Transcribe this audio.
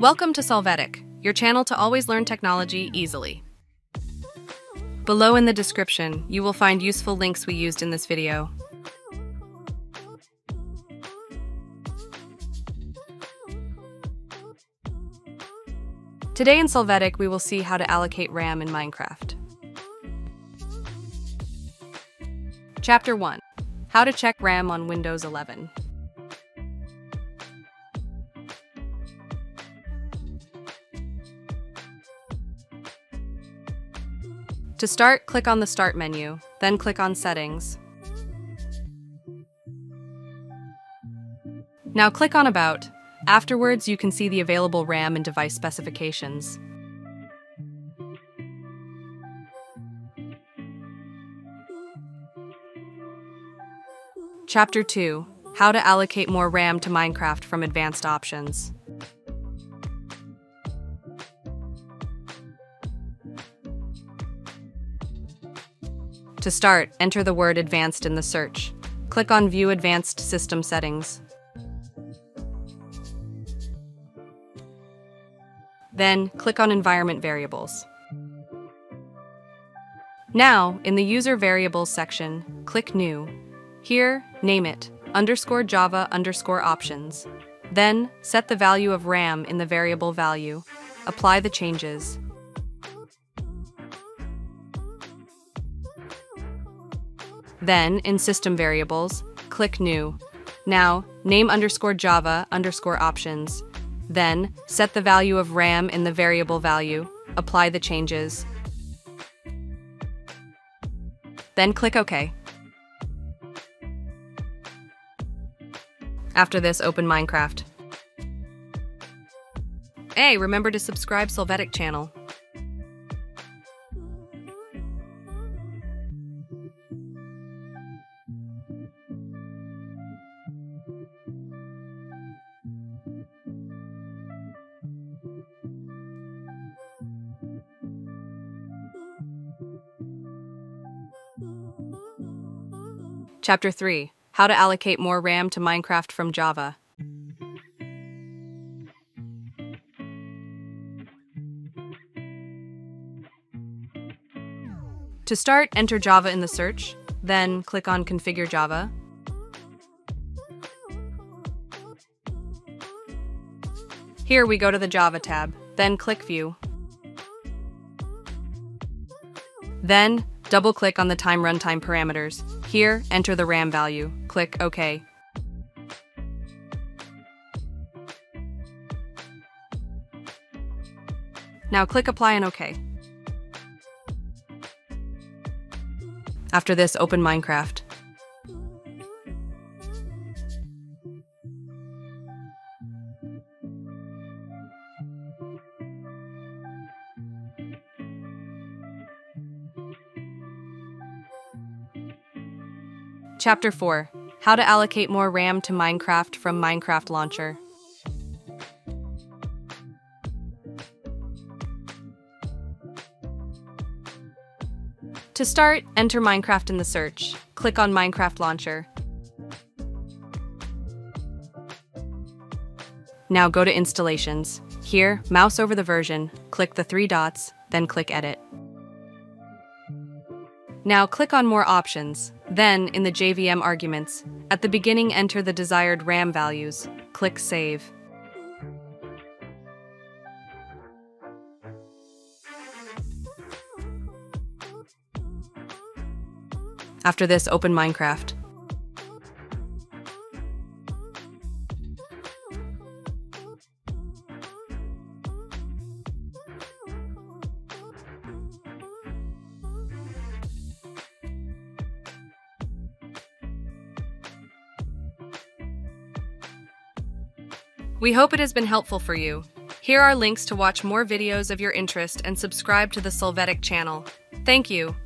Welcome to Solvetic, your channel to always learn technology easily. Below in the description, you will find useful links we used in this video. Today in Solvetic, we will see how to allocate RAM in Minecraft. Chapter 1. How to check RAM on Windows 11. To start, click on the Start menu, then click on Settings. Now click on About. Afterwards, you can see the available RAM and device specifications. Chapter 2. How to allocate more RAM to Minecraft from advanced options. To start, enter the word Advanced in the search. Click on View Advanced System Settings. Then, click on Environment Variables. Now, in the User Variables section, click New. Here, name it _Java_options. Then, set the value of RAM in the variable value. Apply the changes. Then, in System Variables, click New. Now, name _Java_options. Then, set the value of RAM in the variable value. Apply the changes. Then click OK. After this, open Minecraft. Hey, remember to subscribe Solvetic channel. Chapter 3. How to allocate more RAM to Minecraft from Java. To start, enter Java in the search, then click on Configure Java. Here we go to the Java tab, then click View. Then, double-click on the time runtime parameters. Here, enter the RAM value. Click OK. Now click Apply and OK. After this, open Minecraft. Chapter 4. How to allocate more RAM to Minecraft from Minecraft Launcher. To start, enter Minecraft in the search. Click on Minecraft Launcher. Now go to Installations. Here, mouse over the version, click the 3 dots, then click Edit. Now click on More Options. Then, in the JVM arguments, at the beginning enter the desired RAM values. Click Save. After this, open Minecraft. We hope it has been helpful for you. Here are links to watch more videos of your interest and subscribe to the Solvetic channel. Thank you.